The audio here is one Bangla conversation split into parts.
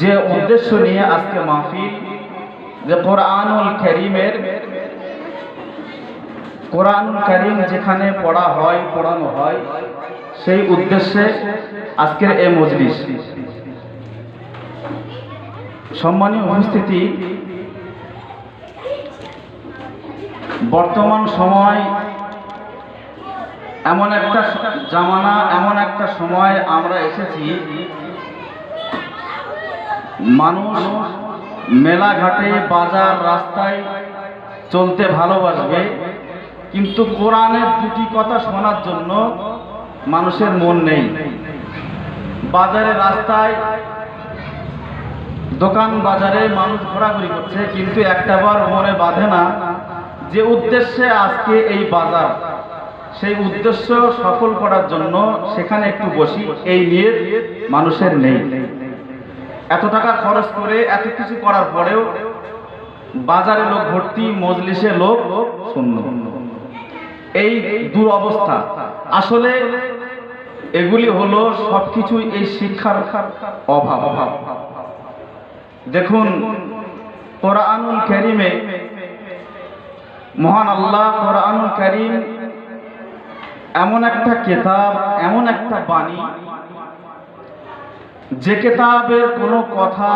যে উদ্দেশ্য নিয়ে আজকে মাহফিল, যে কোরআনুল কারীম যেখানে পড়া হয়, পড়ানো হয়, সেই উদ্দেশ্যে আজকের এই মজলিস। সম্মানীয় উপস্থিতি, বর্তমান সময় এমন একটা জামানা, এমন একটা সময় আমরা এসেছি, মানুষ মেলাঘাটে, বাজার, রাস্তায় চলতে ভালোবাসবে, কিন্তু কোরআনের দুটি কথা শোনার জন্য মানুষের মন নেই। বাজারে, রাস্তায়, দোকান বাজারে মানুষ ঘোরাঘুরি করছে, কিন্তু একটাবার মনে বাঁধে না যে উদ্দেশ্যে আজকে এই বাজার, সেই উদ্দেশ্য সফল করার জন্য সেখানে একটু বসি, এই নিয়ে মানুষের নেই। এত টাকা খরচ করে এত কিছু করার পরেও বাজারে লোক ভর্তি, মজলিসে লোক শূন্য। এই দুরবস্থা। আসলে এগুলি হলো সবকিছুই এই শিক্ষার অভাব। দেখুন, কোরআনুল কারীমে মহান আল্লাহ, কোরআনুল কারীম এমন একটা কিতাব, এমন একটা বাণী, যে কিতাবের কোনো কথা,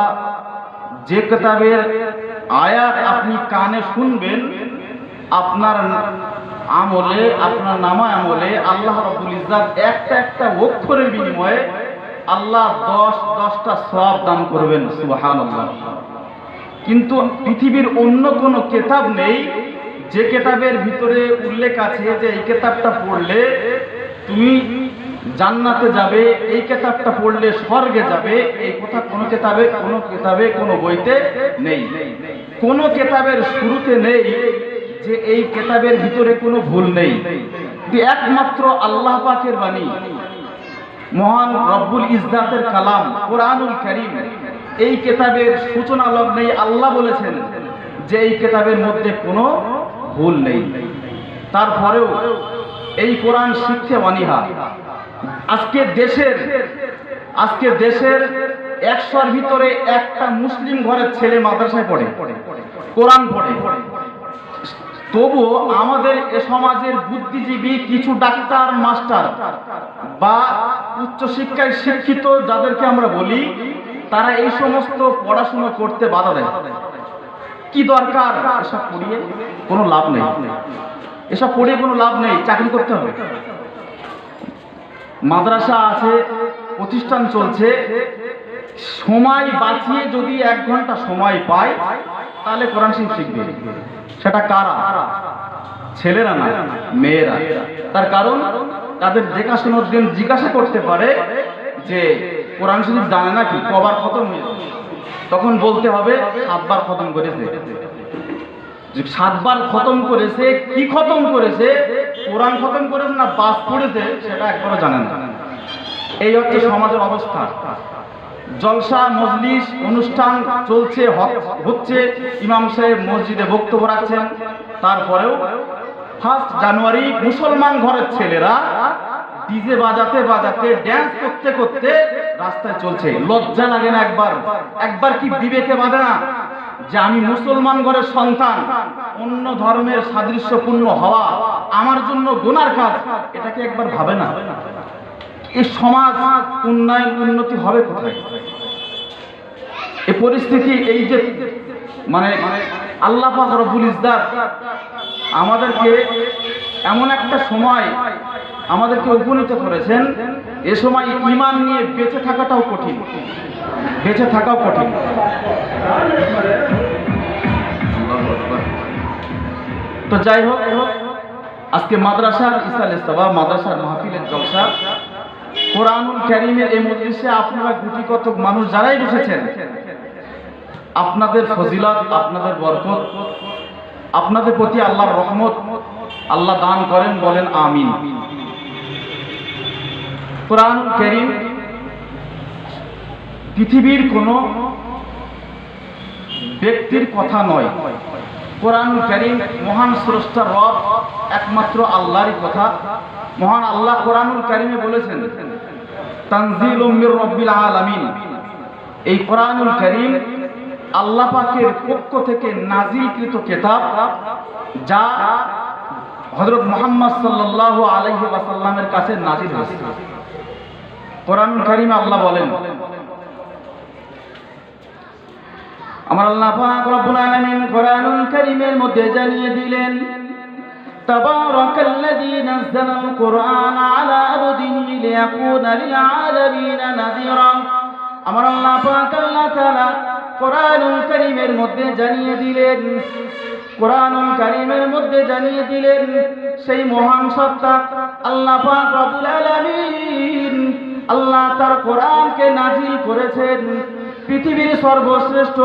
যে কিতাবের আয়াত আপনি কানে শুনবেন, আপনার আমলে, আপনার নামা আমলে আল্লাহ রাব্বুল ইজ্জত একটা অক্ষরের বিনিময়ে আল্লাহ 10টা সওয়াব দান করবেন। সুবহানাল্লাহ। কিন্তু পৃথিবীর অন্য কোনো কিতাব নেই যে কিতাবের ভিতরে উল্লেখ আছে যে এই কিতাবটা পড়লে তুমি জান্নাতে যাবে, এই কিতাবটা পড়লে স্বর্গে যাবে। এই কথা কোনো কিতাবে, কোনো বইতে নেই। কোনো কিতাবের শুরুতে নেই যে এই কিতাবের ভিতরে কোনো ভুল নেই। একমাত্র আল্লাহ পাকের বাণী, মহান রব্বুল ইজ্জাতের কালাম কোরআনুল কারীম, এই কিতাবের সূচনা লগ্নেই আল্লাহ বলেছেন যে এই কিতাবের মধ্যে কোনো ভুল নেই। তারপরেও এই কোরআন শিক্ষা অনীহা। আজকে দেশের 100-র ভিতরে একটা মুসলিম ঘরের ছেলে মাদ্রাসায় পড়ে, কোরআন পড়ে। তবুও আমাদের এ সমাজের বুদ্ধিজীবী কিছু ডাক্তার, মাস্টার বা উচ্চশিক্ষায় শিক্ষিত যাদেরকে আমরা বলি, তারা এই সমস্ত পড়াশোনা করতে বাধা দেয়। কি দরকার? এসব পড়িয়ে কোনো লাভ নেই, এসব পড়িয়ে কোনো লাভ নেই, চাকরি করতে হবে। মাদ্রাসা আছে, প্রতিষ্ঠান চলছে, সময় বাঁচিয়ে যদি 1 ঘন্টা সময় পায় তাহলে কোরআন শরীফ শিখবে। সেটা কারা? ছেলেরা না, মেয়েরা। তার কারণ তাদের দেখাশোনার দিন জিজ্ঞাসা করতে পারে যে কোরআন শরীফ জানে নাকি, কবার খতম হয়েছে? তখন বলতে হবে 7 বার খতম করেছে। 7 বার খতম করেছে, কি খতম করেছে? কোরআন খতম করেছে না বাস পড়েছে সেটা একবারও জানে না। এই হচ্ছে সমাজের অবস্থা। জলসা, মজলিস, অনুষ্ঠান চলছে, হচ্ছে, ইমাম সাহেব মসজিদে বক্তব্য রাখছেন, তারপরেও 1 জানুয়ারি মুসলমান ঘরের ছেলেরা ডিজে বাজাতে বাজাতে, ড্যান্স করতে করতে রাস্তায় চলছে। লজ্জা লাগে না একবার কি বিবেকে বাঁধে না যে আমি মুসলমান ঘরের সন্তান, অন্য ধর্মের সাদৃশ্যপূর্ণ হওয়া আমার জন্য গুনার কাজ? এটাকে একবার ভাবে না? এই সমাজ উন্নতি হবে কোথায়? এই পরিস্থিতি, এই যে মানে আল্লাহ পাক রব্বুল ইজ্জত আমাদেরকে এমন একটা সময় আমাদেরকে উপনীত করেছেন, এ সময় ঈমান নিয়ে বেঁচে থাকাটাও কঠিন, তো যাই হোক, আজকে মাদ্রাসার ইসালে সভা, মাদ্রাসার মাহফিলের জলসা, কোরআনুল কারীমের এই মজলিসে আপনারা গুটি কতক মানুষ যারাই বসেছেন, আপনাদের ফজিলত, আপনাদের বরকত, আপনাদের প্রতি আল্লাহর রহমত আল্লাহ দান করেন, বলেন আমিন। কোরআনুল কারীম পৃথিবীর কোনো ব্যক্তির কথা নয়। কোরআনুল কারীম মহান স্রষ্টা রব, একমাত্র আল্লাহরই কথা। মহান আল্লাহ কোরআনুল কারীমে বলেছেন, তানজিলুম মির রাব্বিল আলামিন, এই কোরআনুল কারীম আল্লাহ পাকের পক্ষ থেকে নাজিলকৃত কিতাব, যা হযরত মুহাম্মদ সাল্লাল্লাহু আলাইহি ওয়াসাল্লামের কাছে নাজিল হয়েছে। কোরআনুল কারীমে আল্লাহ বলেন, আমার আল্লাহ পাক রব্বুল আলামিন কোরআনুল কারীমের মধ্যে জানিয়ে দিলেন, তাবারাকাল্লাযী নাযালাল কুরআনা আলা আবদিহি লিয়াকুনা লিল আলামিনা নাযীরা। আমার আল্লাহ পাক আল্লাহ তাআলা কোরআনুল কারীমের মধ্যে জানিয়ে দিলেন, কোরআনুল কারীমের মধ্যে জানিয়ে দিলেন সেই মহান সত্তা আল্লাহ পাক রব্বুল আলামিন আল্লাহ তার কোরআনকে নাজিল করেছেন পৃথিবীর সর্বশ্রেষ্ঠ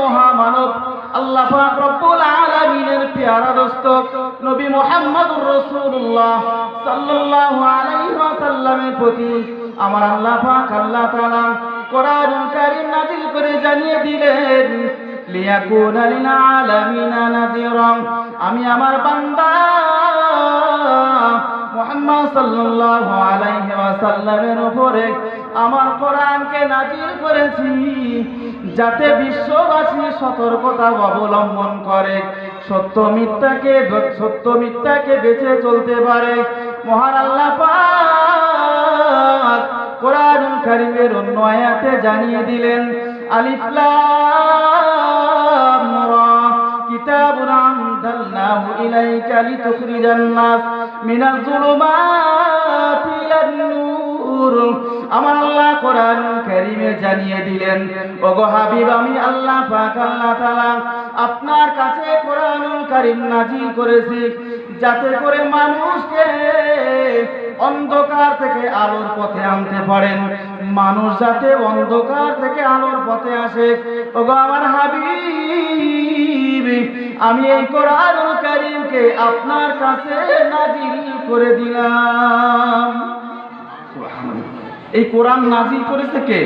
মহামানব আল্লাহ পাক রব্বুল আলামিনের পেয়ারা দোস্ত নবী মুহাম্মদুর রাসূলুল্লাহ সাল্লাল্লাহু আলাইহি ওয়াসাল্লামের প্রতি আমার আল্লাহ পাক আল্লাহ তাআলা কোরআনুল কারীম নাজিল করে জানিয়ে দিলেন, লিয়াকুনা লিল আলামিনা নাযীরা। আমি আমার বান্দা মুহাম্মদ সাল্লাল্লাহু আলাইহি ওয়াসাল্লামের উপরে আমার কোরআনকে নাজিল করেছি যাতে বিশ্ববাসী সতর্কতা অবলম্বন করে, সত্য মিথ্যাকে বেঁচে চলতে পারে। মহান আল্লাহ পাক কোরআনুল কারীমের অন্য আয়াতে জানিয়ে দিলেন, আলিফ লাম রা কিতাবুন আনজালনাহু ইলাইকা লিতুখরিজান নাস মিনাজ যুলুমাতি ইলান নূর। আমার আল্লাহ কোরআনুল কারীমে জানিয়ে দিলেন, ওগো হাবিব, আমি আল্লাহ পাক আল্লাহ তাআলা আপনার কাছে কোরআনুল কারীম নাজিল করেছি যাতে করে মানুষকে অন্ধকার থেকে আলোর পথে আনতে পারেন, মানুষ যাতে অন্ধকার থেকে আলোর পথে আসে। ওগো আমার হাবিব, আমি এই কোরআনুল কারীমকে আপনার কাছে নাজিল করে দিলাম। এই কোরআন নাজিল করেছে কে?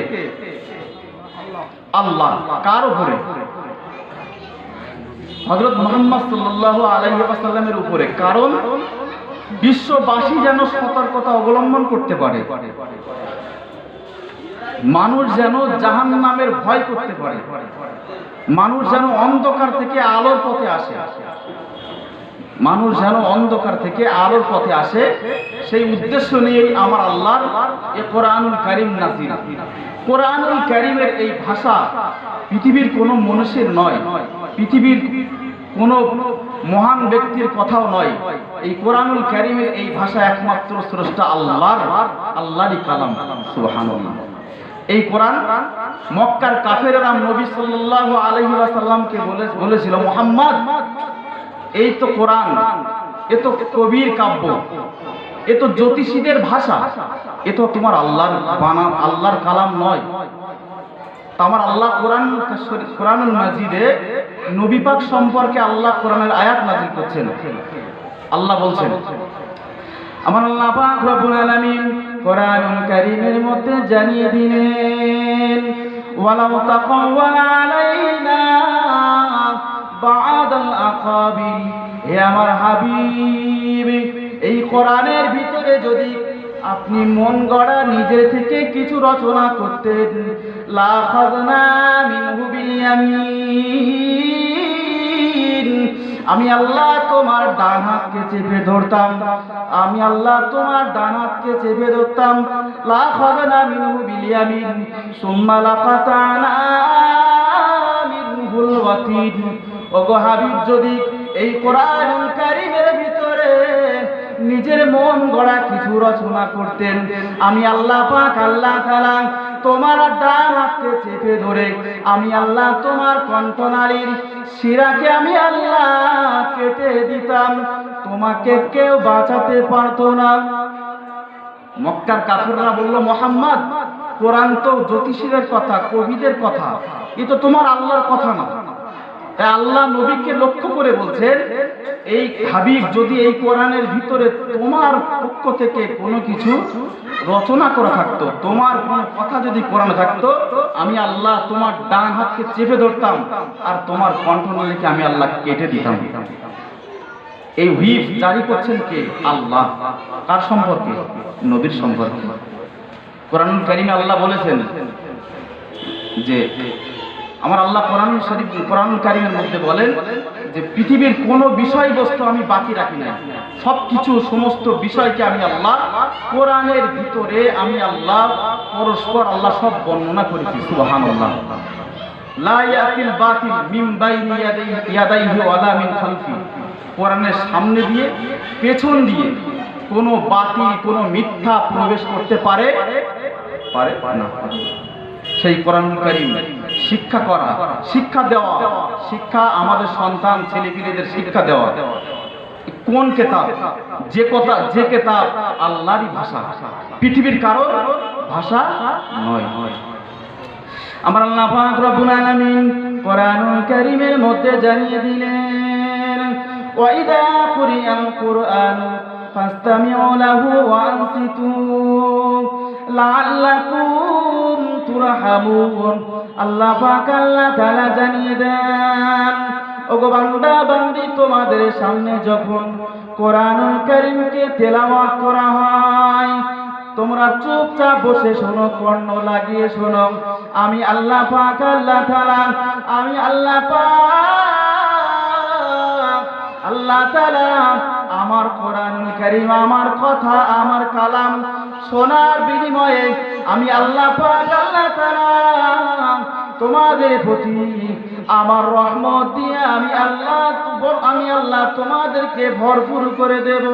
আল্লাহ। কার উপরে? হযরত মুহাম্মদ সাল্লাল্লাহু আলাইহি ওয়াসাল্লামের উপরে। কারণ বিশ্ববাসী যেন সতর্কতা অবলম্বন করতে পারে, মানুষ যেন জাহান্নামের ভয় করতে পারে, মানুষ যেন অন্ধকার থেকে আলোর পথে আসে, মানুষ যেন অন্ধকার থেকে আলোর পথে আসে, সেই উদ্দেশ্য নিয়ে আমার আল্লাহর এই কোরআনুল কারীম নাজিল। কোরআনুল কারীমের এই ভাষা পৃথিবীর কোনো মানুষের নয়, পৃথিবীর কোনো মহান ব্যক্তির কথাও নয়। এই কোরআনুল কারীমের এই ভাষা একমাত্র স্রষ্টা আল্লাহরই কালাম। সুবহানাল্লাহ। এই কোরআন মক্কার কাফেররা নবী সাল্লাল্লাহু আলাইহি ওয়াসাল্লামকে বলেছিল, মুহাম্মদ, এই তো কোরআন, এ তো কবির কাব্য, এ তো জ্যোতিষীদের ভাষা, এ তো তোমার আল্লাহর কালাম নয়। আমার আল্লাহ কোরআনুল মাজিদে নবী পাক সম্পর্কে আল্লাহ কোরআনের আয়াত নাযিল করছেন। আল্লাহ বলছেন, আমার আল্লাহ পাক রব্বুল আলামিন কোরআনুল কারীমের মধ্যে জানিয়ে দিলেন, ওয়ালাউ তাকাওয়ালা আলাইনা বা'দাল আকাবিল। হে আমার হাবিব, এই কোরআনের ভিতরে যদি আপনি মন গড়া নিজে থেকে কিছু রচনা করতেন, লা খাযনা মিনহু বিল ইয়ামিন, আমি আল্লাহ তোমার ডান হাতকে চেপে ধরতাম, আমি আল্লাহ তোমার ডান হাতকে চেপে ধরতাম। লা খাযনা মিনহু বিল ইয়ামিন সুম্মা লাকাতানা মিনহুল ওয়াতিন। ওগো হাবিব, যদি এই কোরআনুল কারীমের ভিতরে নিজের মন গড়া কিছু রচনা করতেন, আমি আল্লাহ পাক আল্লাহ তাআলা তোমার ডান হাতকে চেপে ধরে আমি আল্লাহ তোমার কণ্ঠনালীর শিরাকে আমি আল্লাহ কেটে দিতাম, তোমাকে কেউ বাঁচাতে পারতো না। মক্কার কাফিররা বলল, মুহাম্মদ, কোরআন তো জ্যোতিষীদের কথা, কবিদের কথা, এ তো তোমার আল্লাহর কথা না। তাই আল্লাহ নবীকে লক্ষ্য করে বলছেন, এই হাবিব, যদি এই কোরআনের ভিতরে তোমার পক্ষ থেকে কোনো কিছু রচনা করা থাকতো, তোমার কোনো কথা যদি কোরআনে থাকতো, আমি আল্লাহ তোমার ডান হাতকে চেপে ধরতাম আর তোমার কণ্ঠনালীকে আমি আল্লাহ কেটে দিতাম। এই হুইপ জারি করছেন কে? আল্লাহ। কার সম্পর্কে? নবীর সম্পর্কে। কোরআনুল কারীমে আল্লাহ বলেছেন যে আমার আল্লাহ কোরআনুল কারীমের মধ্যে বলেন যে পৃথিবীর কোনো বিষয়বস্তু আমি বাকি রাখি না, সবকিছু সমস্ত বিষয়কে আমি আল্লাহ কোরআনের ভিতরে আমি আল্লাহ পরস্পর আল্লাহ সব বর্ণনা করেছি। সুবহানাল্লাহ। লা ইয়াতিল বাতিল মিন বাইনি ইয়াদাইহি ওয়ালা মিন খালফি, কোরআনের সামনে দিয়ে পেছন দিয়ে কোনো বাতিল কোনো মিথ্যা প্রবেশ করতে পারে না। সেই কোরআনুল কারীম শিক্ষা করা, শিক্ষা দেওয়া, শিক্ষা আমাদের সন্তান ছেলেপিলেদের শিক্ষা দেওয়া। কোন কিতাব? যে কিতাব আল্লাহরই ভাষা, পৃথিবীর কারোর ভাষা নয়। আমার আল্লাহ পাক রব্বুল আলামিন কোরআনুল কারীমের মধ্যে জানিয়ে দিলেন, ওয়া ইযা কুরিআল কুরআনু ফাসতামিউ লাহু ওয়া আনসিতু লাআল্লাকুম তুরহামুন। আল্লাহ পাক আল্লাহ তাআলা জানিয়ে দেন, ওগো বান্দা বান্দি, তোমাদের সামনে যখন কোরআনুল কারীমকে তেলাওয়াত করা হয় তোমরা চুপচাপ বসে শোনো, কর্ণ লাগিয়ে শোনো। আমি আল্লাহ পাক আল্লাহ তাআলা, আমি আল্লাহ পাক আল্লাহ তাআলা আমার কোরআনুল কারীম, আমার কথা, আমার কালাম শোনার বিনিময়ে আমি আল্লাহ পাক আল্লাহ তাআলা তোমাদের প্রতি আমার রহমত দিয়ে আমি আল্লাহ তোমাদেরকে ভরপুর করে দেব।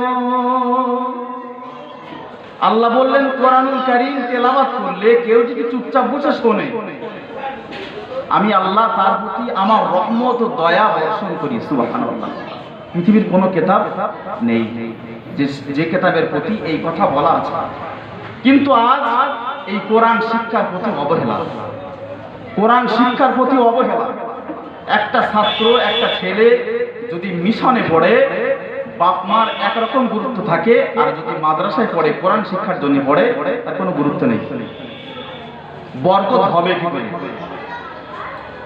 আল্লাহ বললেন কোরআনুল কারীম তেলাওয়াত করলে কেউ যদি চুপচাপ বসে শোনে, আমি আল্লাহ তার প্রতি আমার রহমত ও দয়া বর্ষণ করি। সুবহানাল্লাহ। পৃথিবীর কোনো কিতাব নেই যে কিতাবের প্রতি এই কথা বলা আছে, কিন্তু আজ এই কোরআন শিক্ষার প্রতি অবহেলা, কোরআন শিক্ষার প্রতি অবহেলা। একটা ছাত্র, একটা ছেলে যদি মিশনে পড়ে বাপ মার একরকম গুরুত্ব থাকে, আর যদি মাদ্রাসায় পড়ে কোরআন শিক্ষার জন্য পড়ে তার কোনো গুরুত্ব নেই। বরকত হবে কি করে?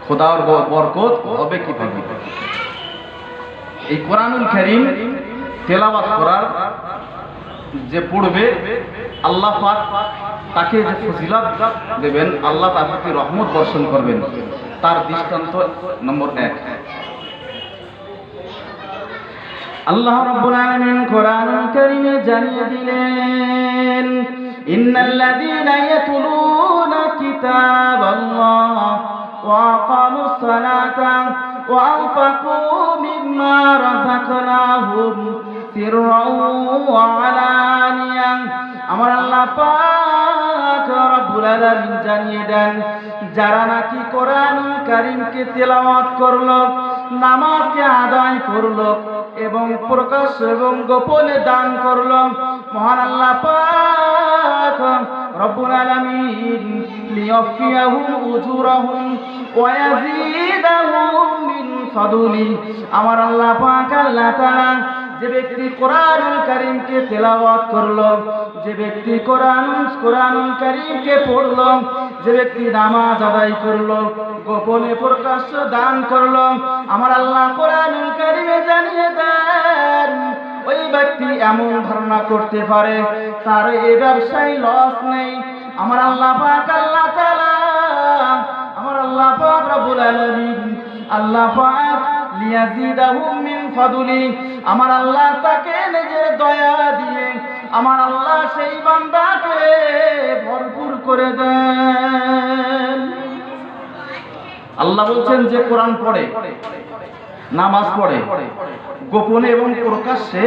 খোদার বরকত হবে কিভাবে? এই কোরআনুল কারীম তেলাওয়াত করার যে পড়বে আল্লাহ পাক তাকে যে ফজিলত দেবেন, আল্লাহ তার প্রতি রহমত বর্ষণ করবেন, তার দৃষ্টান্ত নম্বর 1। আল্লাহ রাব্বুল আলামিন কোরআনুল কারীমে জানিয়ে দিলেন, ইন্নাল্লাযীনা ইয়াতলুনা কিতাবাল্লাহ ওয়া আকামুস সালাতা ওয়া আনফাকু মিম্মা রাযাকনাহুম সিররাও ওয়া আলানিয়া। আমার আল্লাহ পাক রব্বুল আলামিন জানিয়ে দেন, যারা নাকি কোরআনুল কারীমকে তেলাওয়াত করলো, নামাজকে আদায় করলো এবং প্রকাশ এবং গোপনে দান করলো, মহান আল্লাহ পাক রব্বুল আলামিন লিয়াফিয়াহুম উজুরাহুম ওয়া ইয়াজিদাহুম মিন ফাদলি। আমার আল্লাহ পাক আল্লাহ তাআলা যে ব্যক্তি কোরআনুল কারীমকে তেলাওয়াত করলো, যে ব্যক্তি কোরআনুল কারীমকে পড়লো, যে ব্যক্তি নামাজ আদায় করলো, গোপনে প্রকাশ্য দান করলো, আমার আল্লাহ কোরআনুল কারীমে জানিয়ে দেন ওই ব্যক্তি এমন ধারণা করতে পারে তার এই ব্যবসায় লস নেই। আমার আল্লাহ পাক আল্লাহ তাআলা, আমার আল্লাহ পাক রব্বুল আলামিন, আল্লাহ পাক লিয়াজিদাহুম মিন ফাদলি, আমার আল্লাহ তাকে নিজের দয়া দিয়ে আমার আল্লাহ সেই বান্দাকে ভরপুর করে দেন। আল্লাহ বলছেন যে কোরআন পড়ে, নামাজ পড়ে, গোপনে এবং প্রকাশ্যে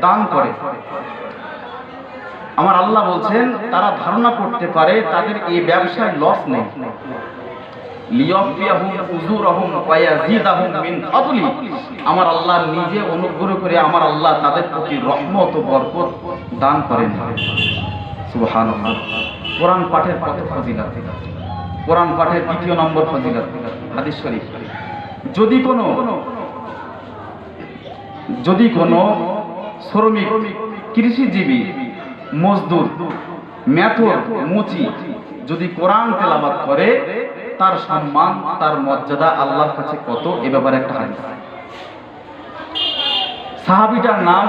দান করে, আমার আল্লাহ বলছেন তারা ধারণা করতে পারে তাদের এই ব্যবসায় লস নেই। লিয়াফিয়াহুম উজুরাহুম ওয়া ইয়াজিদাহুম মিন ফাদলি, আমার আল্লাহ নিজে অনুগ্রহ করে আমার আল্লাহ তাদের প্রতি রহমত ও বরকত দান করেন। সুবহানাল্লাহ। কোরআন পাঠের কত ফজিলত! কোরআন পাঠের 2 নম্বর ফজিলত হাদিস শরীফ। যদি কোনো শ্রমিক, কৃষিজীবী, মজদুর, মেথর, মুচি যদি কোরআন তেলাওয়াত করে তার সম্মান, তার মর্যাদা আল্লাহর কাছে কত, এ ব্যাপারে একটা হাদিস। সাহাবীটার নাম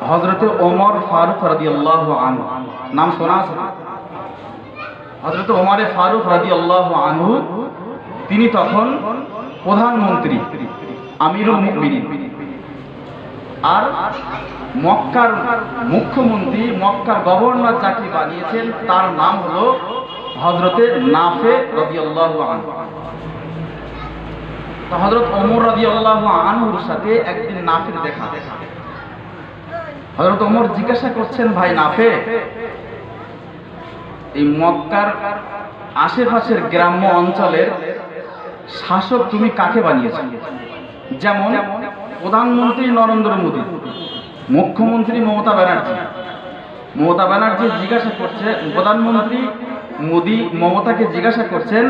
হযরতে ওমর ফারুক রাদিয়াল্লাহু আনহু। নাম শোনা আছে? হযরত ওমর ফারুক রাদিয়াল্লাহু আনহু তিনি তখন প্রধানমন্ত্রী, আমিরুল মুমিনিন। আর মক্কার মুখ্যমন্ত্রী, মক্কার গভর্নর যাকে বানিয়েছেন তার নাম হলো হযরতে নাফে রাদিয়াল্লাহু আনহু। তো হযরত ওমর রাদিয়াল্লাহু আনহুর সাথে একদিন নাফের দেখা। হযরত ওমর জিজ্ঞাসা করছেন, ভাই নাফে, এই মক্কার আশেপাশের গ্রাম্য অঞ্চলের শাসক তুমি কাকে বানিয়েছো? যেমন প্রধানমন্ত্রী নরেন্দ্র মোদী, মুখ্যমন্ত্রী মমতা ব্যানার্জি জিজ্ঞাসা করছে, প্রধানমন্ত্রী মোদী মমতাকে জিজ্ঞাসা করছেন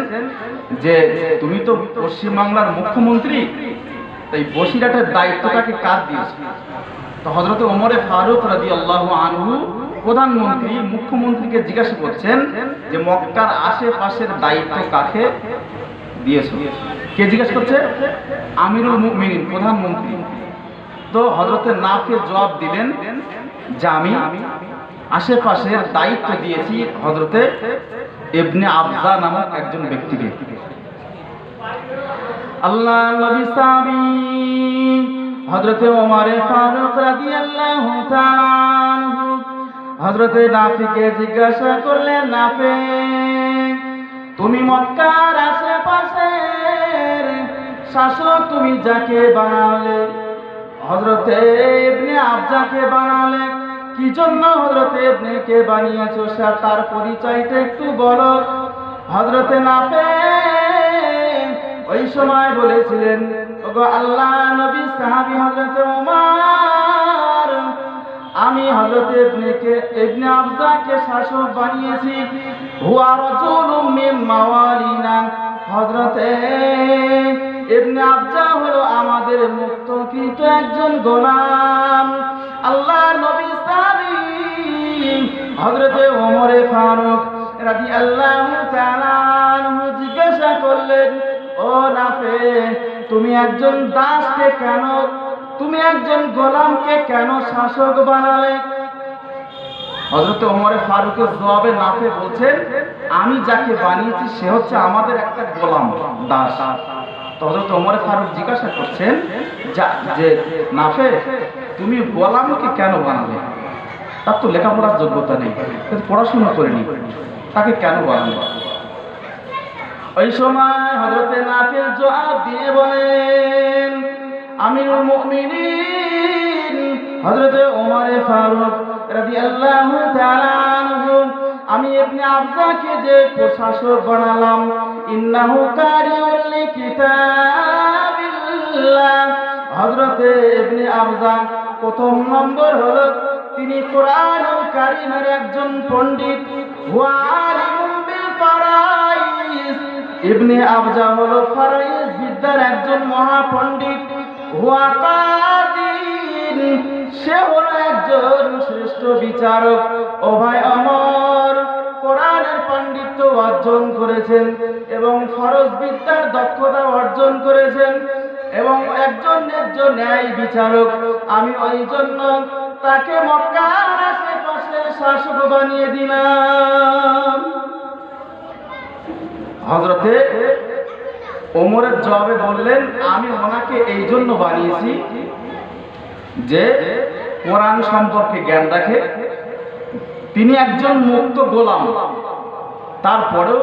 যে তুমি তো পশ্চিমবাংলার মুখ্যমন্ত্রী, তাই বসিরহাটের দায়িত্বটাকে কার দিয়েছে? তো হযরত ওমর ফারুক রাদিয়াল্লাহু আনহু প্রধানমন্ত্রী মুখ্যমন্ত্রীকে জিজ্ঞাসা করছেন যে মক্কার আশেপাশের দায়িত্ব কাকে দিয়েছে? কে জিজ্ঞাসা করছে? আমিরুল মুমিনিন, প্রধানমন্ত্রী। তো হযরতে নাফে জবাব দিলেন যে আমি আশেপাশের দায়িত্ব দিয়েছি হযরতে ইবনে আবজা নামক একজন ব্যক্তিকে। আল্লাহ নবী সাহাবী হযরতে ওমর ফারুক রাদিয়াল্লাহু তাআলা আনহু হযরতে নাফিকে জিজ্ঞাসা করলেন, নাফে, তুমি মক্কার আশেপাশের শাসক তুমি যাকে বানালে, হযরতে ইবনে আবজাকে বানালে, কি জন্য হযরতে ইবনেকে বানিয়েছো তার পরিচয়টা একটু বলো। হযরতে নাফে ওই সময় বলেছিলেন, ওগো আল্লাহ নবী সাহাবী হযরতে ওমর, আমি হযরতে ইবনে আবজাকে শাসক বানিয়েছি। হুয়া রাজুলুম মিন মাওয়ালিনা, হযরতে ইবনে আবজা হলো আমাদের মুক্তকৃত একজন গোলাম। আল্লাহ নবী সাহাবী হযরতে ওমর ফারুক রাদিয়াল্লাহু তাআলা আনহু জিজ্ঞাসা করলেন, ও নাফে, তুমি একজন দাসকে কেন, তুমি একজন গোলামকে কেন শাসক বানালে? হযরত ওমর ফারুকের জবাবে নাফে বলছেন, আমি যাকে বানিয়েছি সে হচ্ছে আমাদের একটা গোলাম, দাস। তো হযরত ওমর ফারুক জিজ্ঞাসা করছেন যে নাফে, তুমি গোলামকে কেন বানালে? তার তো লেখাপড়ার যোগ্যতা নেই, পড়াশোনা করেনি, তাকে কেন বানালে? ওই সময় হযরতে নাফে জবাব দিয়ে বলেন, আমিরুল মুমিনিন হযরতে ওমর ফারুক রাদিয়াল্লাহু তাআলা আনহু, আমি ইবনে আবজাকে যে প্রশাসক বানালাম, ইন্নাহু কারিউল লিকিতাবিল্লাহ, হযরতে ইবনে আবজা প্রথম নম্বর হলো তিনি কোরআনুল কারীমের একজন পণ্ডিত। ওয়া আলিমুম বিল ফারাইজ, ইবনে আবজা হলো ফারাইজ বিদ্যার একজন মহাপণ্ডিত। ওয়া কাদিন, সে হলো একজন শ্রেষ্ঠ বিচারক। ও ভাই আমার, কোরআনের পাণ্ডিত্য অর্জন করেছেন এবং ফরজ বিদ্যার দক্ষতা অর্জন করেছেন এবং একজন ন্যায় বিচারক। আমি ওই জন্য তাকে মক্কার আশেপাশে শাসক বানিয়ে দিলাম। হযরতে ওমরের জবাবে বললেন, আমি ওনাকে এই জন্য বানিয়েছি যে কোরআন সম্পর্কে জ্ঞান রাখে, তিনি একজন মুক্ত গোলাম, তারপরেও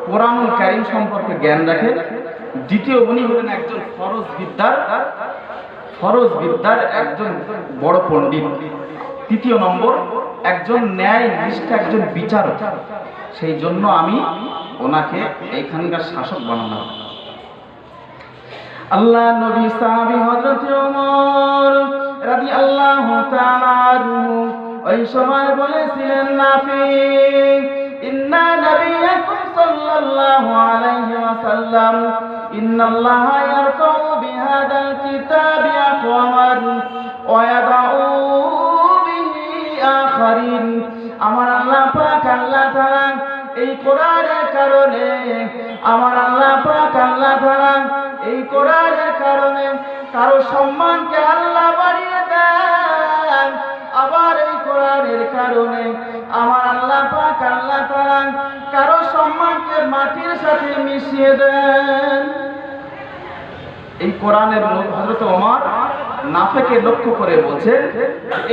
কোরআনুল কারীম সম্পর্কে জ্ঞান রাখে। দ্বিতীয়, উনি হলেন একজন ফরজ বিদ্যার একজন বড় পণ্ডিত। তৃতীয় নম্বর, একজন ন্যায় নিষ্ঠ একজন বিচারক। সেই জন্য আমি ওনাকে এইখানকার শাসক বানালাম। আল্লাহ নবী সাহাবী হযরত ওমর রাদিয়াল্লাহু তাআলা আনহু ওই সময় বলেছিলেন, নাফি, ইন্না নবিয়াকুম সাল্লাল্লাহু আলাইহি ওয়াসাল্লাম, ইন্নাল্লাহা ইয়ারফাউ বিহাদাল কিতাবি আকওয়ামান ওয়া ইয়াদাউ বিহি আখারিন। আমার আল্লাহ পাক আল্লাহ তাআলা এই কোরআনের কারণে, আমার আল্লাহ পাক আল্লাহ তাআলা এই কোরআনের কারণে কারো সম্মানকে আল্লাহ বাড়িয়ে দেন, আবার এই কোরআন কোরআনের কারণে আমার আল্লাহ পাক আল্লাহ তাআলা কারো সম্মানকে মাটির সাথে মিশিয়ে দেন। এই কোরআনের লোক হযরত ওমর নাফেকে লক্ষ্য করে বলছেন,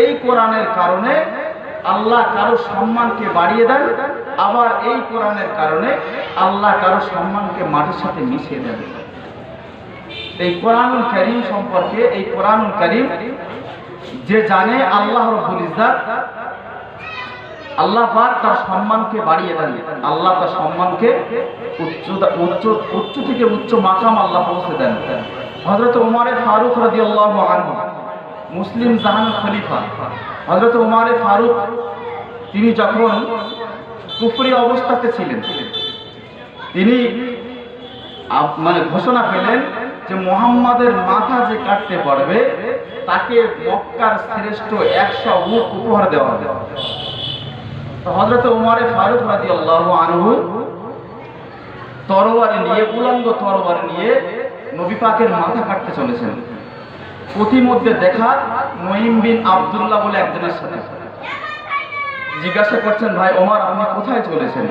এই কোরআনের কারণে আল্লাহ কারো সম্মানকে বাড়িয়ে দেন, আবার এই কোরআনের কারণে আল্লাহ কারো সম্মানকে মাটির সাথে মিশিয়ে দেন। এই কোরআনুল কারীম সম্পর্কে, এই কোরআনুল কারীম যে জানে আল্লাহ রাব্বুল ইজ্জত, আল্লাহ পাক তার সম্মানকে বাড়িয়ে দেন, আল্লাহ তার সম্মানকে উচ্চ থেকে উচ্চ মাকাম আল্লাহ পৌঁছে দেন। হযরত ওমর ফারুক রাদিয়াল্লাহু আনহু, মুসলিম জাহানের খলিফা হযরত ওমর ফারুক, তিনি যখন কুফরি অবস্থাতে ছিলেন, তিনি ঘোষণা পেলেন যে মুহাম্মাদের মাথা যে কাটতে পারবে তাকে মক্কার শ্রেষ্ঠ 100 উট উপহার দেওয়া হবে। তো হযরত ওমর ফারুক রাদিয়াল্লাহু আনহু তরবারি নিয়ে, উলঙ্গ তরবারি নিয়ে নবী পাকের মাথা কাটতে চলেছেন। প্রতিমধ্যে দেখা নঈম বিন আব্দুল্লাহ বলে একজনের সাথে জিজ্ঞাসা করছেন, ভাই ওমর আপনি কোথায় চলেছেন?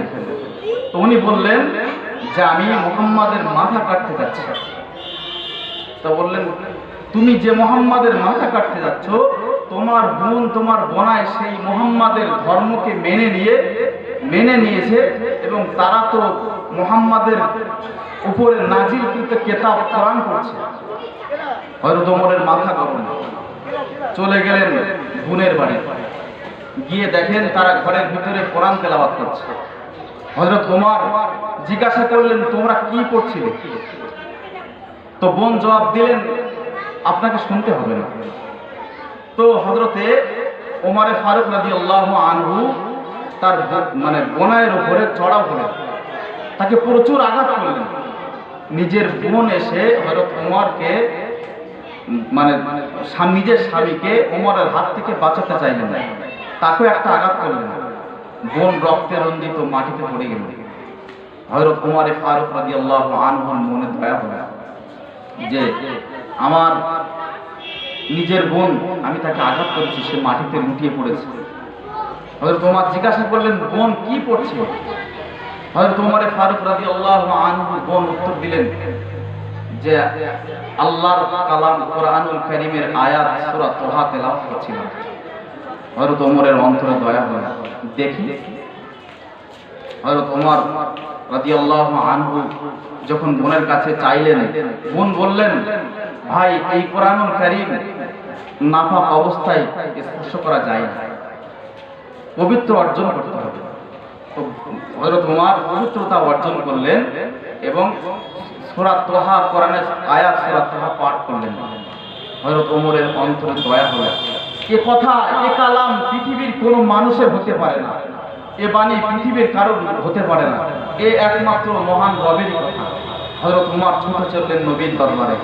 তো উনি বললেন যে আমি মুহাম্মাদের মাথা কাটতে যাচ্ছি। তো বললেন, তুমি যে মুহাম্মাদের মাথা কাটতে যাচ্ছ, তোমার বোন তোমার বোনায় সেই মুহাম্মাদের ধর্মকে মেনে নিয়েছে এবং তারা তো মুহাম্মাদের উপরে নাজিলকৃত কিতাব কোরআন পড়ছে। হযরত ওমরের মাথা গরম, চলে গেলেন বোনের বাড়ি, গিয়ে দেখেন তারা ঘরের ভিতরে কোরআন তেলাওয়াত করছে। হযরত ওমর জিজ্ঞাসা করলেন, তোমরা কি পড়ছিলে? তো বোন জবাব দিলেন, আপনাকে শুনতে হবে না। তো হযরতে ওমর ফারুক রাদিয়াল্লাহু আনহু তার বোনের উপরে চড়াও হলেন, তাকে প্রচুর আঘাত করলেন। নিজের বোন এসে হযরত ওমরকে নিজের স্বামীকে ওমরের হাত থেকে বাঁচাতে চাইলেন না, তাকেও একটা আঘাত করলেন। বোন রক্তে রঞ্জিত মাটিতে পড়ে গেল। হযরত ওমর ফারুক রাদিয়াল্লাহু আনহুর মনে দয়া হলো যে আমার নিজের বোন, আমি তাকে আঘাত করেছি, সে মাটিতে লুটিয়ে পড়েছে। হযরত ওমর জিজ্ঞাসা করলেন, বোন কি পড়ছে? হযরত ওমর ফারুক রাদিয়াল্লাহু আনহু বোন উত্তর দিলেন যে আল্লাহর কালাম কোরআনুল কারীমের আয়াত সূরা তোহা তেলাওয়াত করছিলাম। হযরত ওমরের অন্তরে দয়া হলো, দেখি। হযরত ওমর রাদিয়াল্লাহু আনহু যখন বোনের কাছে চাইলেন, বোন বললেন, ভাই এই কোরআনুল কারীম নাপাক অবস্থায় স্পর্শ করা যায় না, পবিত্র অর্জন করতে হবে। তো হযরত ওমর পবিত্রতা অর্জন করলেন এবং সূরা তোহা, কোরআনের আয়াত সূরা তোহা পাঠ করলেন। হযরত ওমরের অন্তরে দয়া হলো, এ কথা, এ কালাম পৃথিবীর কোনো মানুষের হতে পারে না, এ বাণী পৃথিবীর কারো হতে পারে না, এ একমাত্র মহান রবেরই কথা। হযরত ওমর ছুটে চললেন নবীর দরবারে,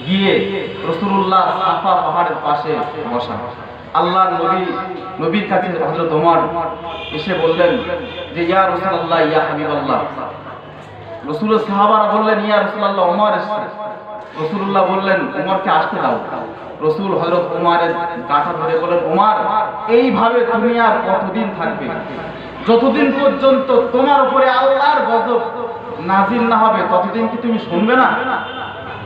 গিয়ে রাসূলুল্লাহ সাফা পাহাড়ের পাশে বসা। আল্লাহর নবীর কাছে হযরত ওমর এসে বললেন যে ইয়া রাসূলুল্লাহ, ইয়া হাবিবাল্লাহ। রাসূলের সাহাবারা বললেন, ইয়া রাসূলুল্লাহ, ওমর এসেছে। রাসূলুল্লাহ বললেন, ওমরকে আসতে দাও। রাসূল হযরত ওমরের গাঁটা ধরে বললেন, ওমর এইভাবে তুমি আর কতদিন থাকবে? যতদিন পর্যন্ত তোমার উপরে আল্লাহর গজব নাজিল না হবে ততদিন কি তুমি শুনবে না?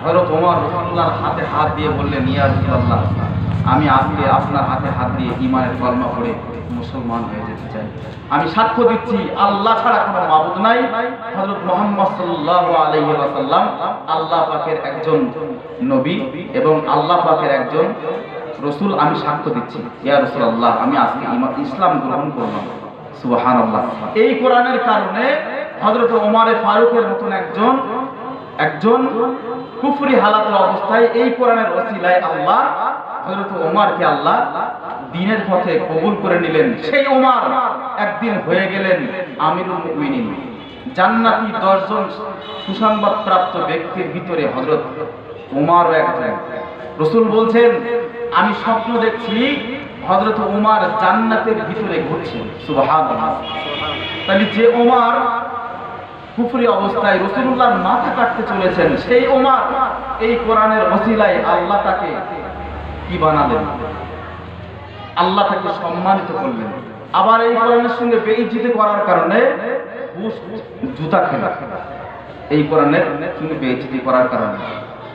হযরত ওমর রাসূলুল্লাহর হাতে হাত দিয়ে বললেন, ইয়া রাসূলুল্লাহ, আমি আজকে আপনার হাতে হাত দিয়ে ঈমানের কলমা পড়ে মুসলমান হয়ে যেতে চাই। আমি সাক্ষ্য দিচ্ছি আল্লাহ ছাড়া কোনো মাবুদ নাই, হযরত মুহাম্মদ সাল্লাল্লাহু আলাইহি ওয়াসাল্লাম আল্লাহ পাকের একজন নবী এবং আল্লাহ পাকের একজন রাসূল। আমি সাক্ষ্য দিচ্ছি ইয়া রাসূলুল্লাহ, আমি আজকে ইসলাম গ্রহণ করলাম। সুবহানাল্লাহ। এই কোরআনের কারণে হযরত ওমর ফারুকের মতন একজন কুফরি হালাতের অবস্থায় এই কোরআনের ওসিলায় আল্লাহ হযরত ওমরকে আল্লাহ দ্বীনের পথে কবুল করে নিলেন। সেই ওমর একদিন হয়ে গেলেন আমিরুল মুমিনিন। জান্নাতি 10 জন সুসংবাদপ্রাপ্ত ব্যক্তির ভিতরে হযরত ওমরও একজন। রাসূল বলছেন, আমি স্বপ্ন দেখছি হযরত ওমর জান্নাতের ভিতরে ঘুরছেন। সুবহানাল্লাহ। তাহলে যে ওমর কুফরি অবস্থায় রাসূলুল্লাহর মাথা কাটতে চলেছেন, সেই ওমর এই কোরআনের ওসিলায় আল্লাহ তাকে কি বানালেন? আল্লাহ তাকে সম্মানিত করলেন। আবার এই কোরআনের সঙ্গে বেইজ্জতি করার কারণে জুতা খেলা, এই কোরআনের সঙ্গে বেইজ্জতি করার কারণে।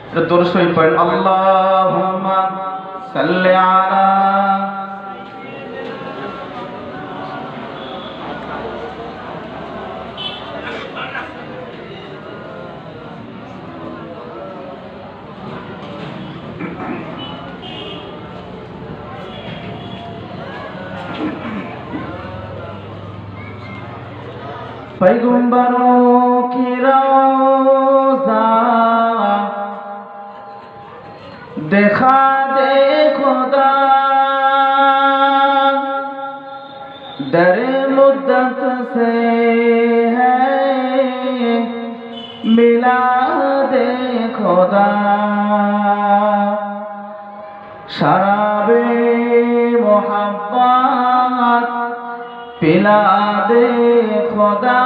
এটা দরুদ শরীফ পড়েন, আল্লাহুম্মা সাল্লি আলা पैगंबरों की रोज़ा देखा दे खुदा दरे मुद्दत से है मिला दे खुदा शराबे मोहब्बत पिला दे खुदा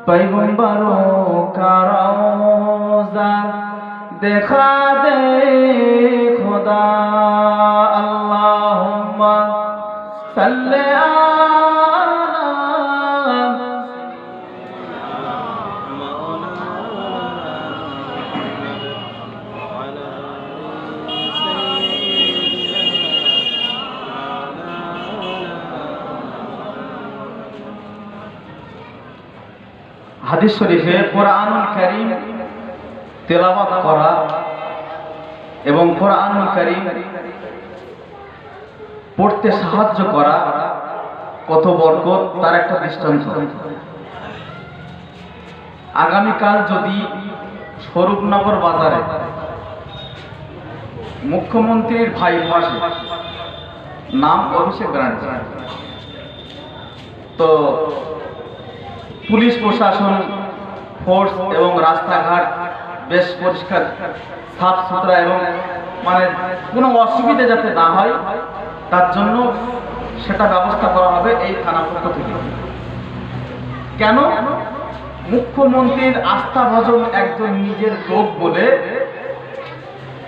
पैगंबरों का रोज़ा देखा दे खुदा अल्लाहुम्मा सल्ले হাদিস শরীফে কোরআনুল কারীম তেলাওয়াত করা এবং কোরআনুল কারীম পড়তে সাহায্য করা কত বরকত তার একটা দৃষ্টান্ত। আগামীকাল যদি স্বরূপনগর বাজারে মুখ্যমন্ত্রীর ভাই পাশে নাম অভিষেক ব্যানার্জি, তো পুলিশ প্রশাসন ফোর্স এবং রাস্তাঘাট বেশ পরিষ্কার সাফ সুতরা এবং মানে কোনো অসুবিধা যাতে না হয় তার জন্য সেটা ব্যবস্থা করা হবে এই থানা পক্ষ থেকে। কেন? মুখ্যমন্ত্রীর আস্থাভাজন একজন নিজের লোক বলে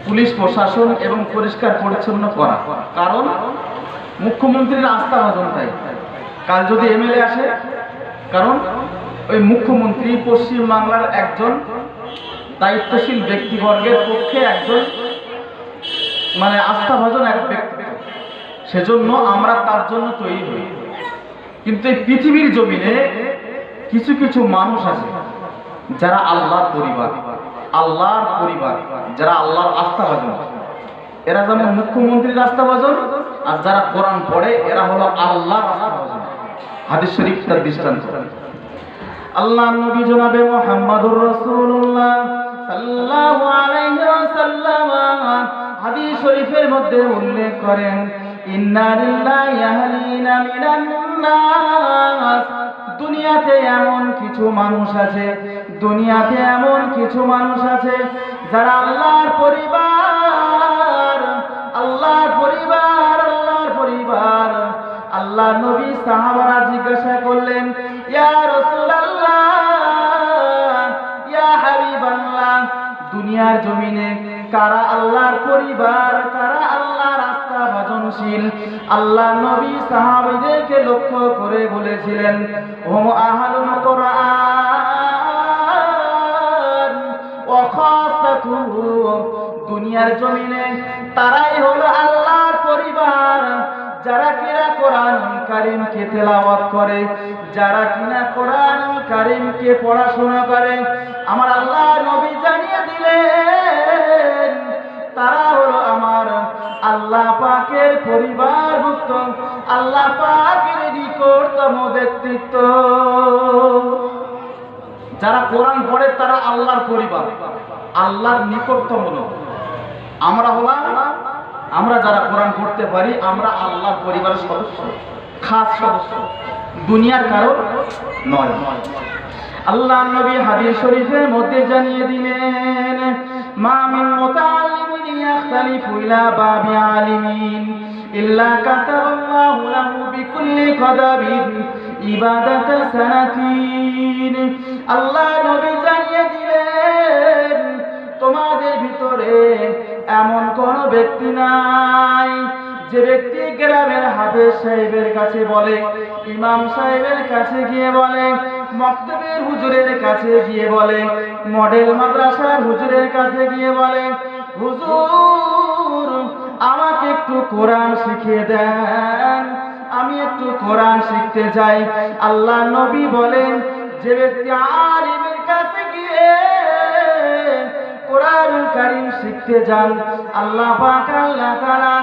পুলিশ প্রশাসন এবং পরিষ্কার পরিচ্ছন্ন করা, কারণ মুখ্যমন্ত্রীর আস্থাভাজন। তাই কাল যদি এমএলএ আসে, কারণ ওই মুখ্যমন্ত্রী পশ্চিমবাংলার একজন দায়িত্বশীল ব্যক্তিবর্গের পক্ষে একজন মানে আস্থাভাজন এক ব্যক্তি, সেজন্য আমরা তার জন্য তৈরি হই। কিন্তু এই পৃথিবীর জমিনে কিছু কিছু মানুষ আছে যারা আল্লাহর পরিবার, যারা আল্লাহর আস্থাভাজন, এরা যেমন মুখ্যমন্ত্রীর আস্থাভাজন, আর যারা কোরআন পড়ে এরা হলো আল্লাহর আস্থাভাজন। হাদিস শরীফ তার দৃষ্টান্ত। আল্লাহ নবী জনাবে মুহাম্মদুর রাসূলুল্লাহ সাল্লাল্লাহু আলাইহি ওয়াসাল্লাম হাদিস শরীফের মধ্যে উল্লেখ করেন, ইন্না লিল্লাহি আহলিনা মিনান নাস, দুনিয়াতে এমন কিছু মানুষ আছে, দুনিয়াতে এমন কিছু মানুষ আছে যারা আল্লাহর পরিবার, আল্লাহর পরিবার, আল্লাহর পরিবার। আল্লাহ নবী সাহাবারা জিজ্ঞাসা করলেন, ইয়া রাসূলুল্লাহ, ইয়া হাবিবাল্লাহ, দুনিয়ার জমিনে কারা আল্লাহর পরিবার, কারা আল্লাহর আস্থাভাজনশীল? আল্লাহ নবী সাহাবীদেরকে লক্ষ্য করে বলেছিলেন, হুম আহলুল কুরআন ওয়া খাসাতুহু, দুনিয়ার জমিনে তারাই হলো আল্লাহর পরিবার যারা কিনা কোরআনুল কারীমকে তেলাওয়াত করে, যারা কিনা কোরআনুল কারীমকে পড়াশোনা করে। আমার আল্লাহ নবী জানিয়ে দিলেন তারা হলো আমার আল্লাহ পাকের পরিবারভুক্ত, আল্লাহ পাকের নিকটতম ব্যক্তিত্ব। যারা কোরআন পড়ে তারা আল্লাহর পরিবার, আল্লাহর নিকটতম লোক। আমরা হলাম, আমরা যারা কোরআন পড়তে পারি আমরা আল্লাহর পরিবারের সদস্য, খাস সদস্য, দুনিয়ার কারো নয়। আল্লাহ নবী হাদিস শরীফের মধ্যে জানিয়ে দিলেন, মা মিন মুতাআল্লিমিন ইয়াখতালিফু ইলা বাবি আলিমিন ইল্লা কাতাবাল্লাহু লাহু বিকুল্লি কদাবিন ইবাদাত সানাতিন। আল্লাহ নবী জানিয়ে দিলেন তোমাদের ভিতরে এমন কোন ব্যক্তি নাই যে ব্যক্তি গ্রামের হাফেজ সাহেবের কাছে বলে, ইমাম সাহেবের কাছে গিয়ে বলে, মক্তবের হুজুরের কাছে গিয়ে বলে, মডেল মাদ্রাসার হুজুরের কাছে গিয়ে বলে, হুজুর আমাকে একটু কোরআন শিখিয়ে দেন, আমি একটু কোরআন শিখতে চাই। আল্লাহ নবী বলেন, যে ব্যক্তি আলিমের কাছে গিয়ে কোরআন কারীম শিখতে যান, আল্লাহ পাক আল্লাহ তাআলা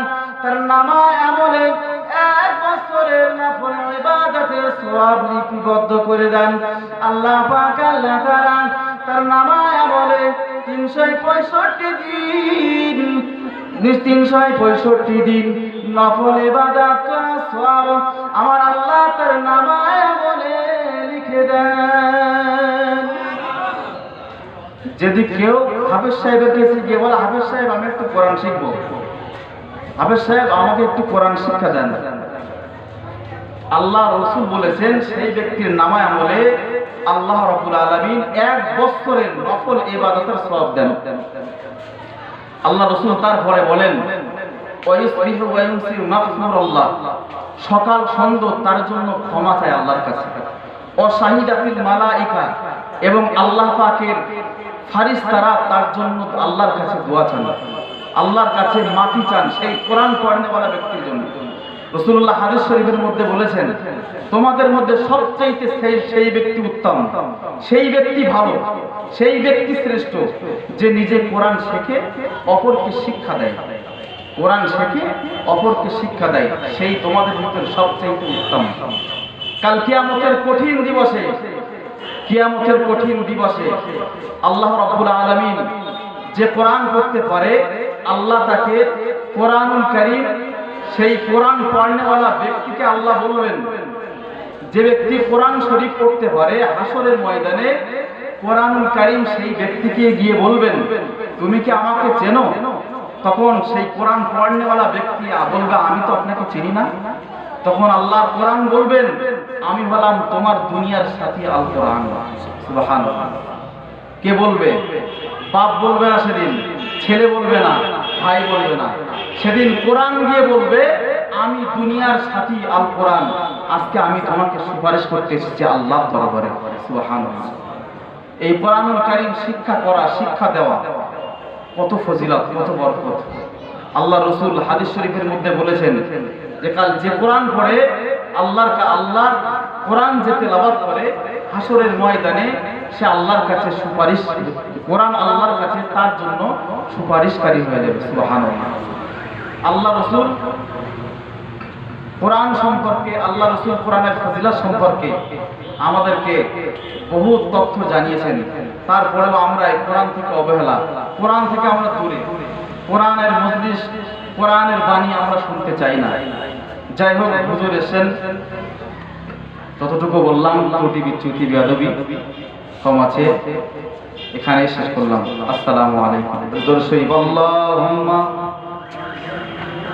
তার নামায় আমলে 1 বছরের নফল ইবাদতের সওয়াব লিপিবদ্ধ করে দেন। আল্লাহ পাক আল্লাহ তাআলা তার নামায় আমলে 365 দিন নফল ইবাদত করার সওয়াব আমার আল্লাহ তার নামায় আমলে লিখে দেন। যদি কেউ হাফেজ সাহেবের কাছে গিয়ে বলে, হাফেজ সাহেব আমি একটু কোরআন শিখবো, হাফেজ সাহেব আমাকে একটু কোরআন শিক্ষা দেন, আল্লাহ রাসূল বলেছেন সেই ব্যক্তির নামায় আমলে আল্লাহ রাব্বুল আলামিন 1 বছরের নফল ইবাদতের সওয়াব দেন। আল্লাহ রাসূল তারপরে বলেন, ওয়াইসবিহু ওয়া ইউসিউ মাগফিরাল্লাহ, সকাল সন্ধ্যা তার জন্য ক্ষমা চায় আল্লাহর কাছে। অশাহিদাতিল মালাইকা, এবং আল্লাহ পাকের ফারিস্তারা তার জন্য আল্লাহর কাছে দোয়া চান, আল্লাহর কাছে মাফি চান সেই কোরআন পড়নেওয়ালা ব্যক্তির জন্য। রাসূলুল্লাহ হাদিস শরীফের মধ্যে বলেছেন, তোমাদের মধ্যে সবচেয়ে সেই ব্যক্তি উত্তম, সেই ব্যক্তি ভালো, সেই ব্যক্তি শ্রেষ্ঠ যে নিজে কোরআন শেখে অপরকে শিক্ষা দেয়, কোরআন শেখে অপরকে শিক্ষা দেয়, সেই তোমাদের ভিতরে সবচেয়ে উত্তম। কাল কিয়ামতের কঠিন দিবসে, কিয়ামতের কঠিন দিবসে আল্লাহ রাব্বুল আলামিন যে কোরআন পড়তে পারে, আল্লাহ তাকে কোরআনুল কারীম, সেই কোরআন পড়নেওয়ালা ব্যক্তিকে আল্লাহ বলবেন, যে ব্যক্তি কোরআন শরীফ পড়তে পারে, হাসরের ময়দানে কোরআনুল কারীম সেই ব্যক্তিকে গিয়ে বলবেন, তুমি কি আমাকে চেনো? তখন সেই কোরআন পড়নেওয়ালা ব্যক্তি বলবে, আমি তো আপনাকে চিনি না। তখন আল্লাহ কোরআন বলবেন, আমি হলাম তোমার দুনিয়ার সাথী আল কোরআন। সুবহানাল্লাহ। কে বলবে? বাপ বলবে না সেদিন, ছেলে বলবে না, ভাই বলবে না, সেদিন কোরআন গিয়ে বলবে, আমি দুনিয়ার সাথী আল কোরআন, আজকে আমি তোমাকে সুপারিশ করতে এসেছি আল্লাহর দরবারে। সুবহানাল্লাহ। এই কোরআনুল কারীম শিক্ষা করা, শিক্ষা দেওয়া কত ফজিলত, কত বরকত। আল্লাহ রাসূল হাদিস শরীফের মধ্যে বলেছেন যে কাল যে কোরআন পড়ে, আল্লাহ কোরআন যে তেলাওয়াত করে, হাসরের ময়দানে সে আল্লাহর কাছে সুপারিশ, কোরআন আল্লাহর কাছে তার জন্য সুপারিশকারী হয়ে যাবে। সুবহানাল্লাহ। আল্লাহ রাসূল কোরআন সম্পর্কে, আল্লাহ রাসূল কোরআনের ফজিলত সম্পর্কে আমাদেরকে বহু তথ্য জানিয়েছেন। তারপরেও আমরা এই কোরআন থেকে অবহেলা, কোরআন থেকে আমরা দূরে, কোরআনের মজলিস, কোরআনের বাণী আমরা শুনতে চাই না। যাই হোক, হুজুর এসেছেন, যতটুকু বললাম ত্রুটি বিচ্যুতি বেয়াদবি ক্ষমা চেয়ে এখানে শেষ করলাম। আসসালামু আলাইকুম। দরুদ শরীফ। আল্লাহুম্মা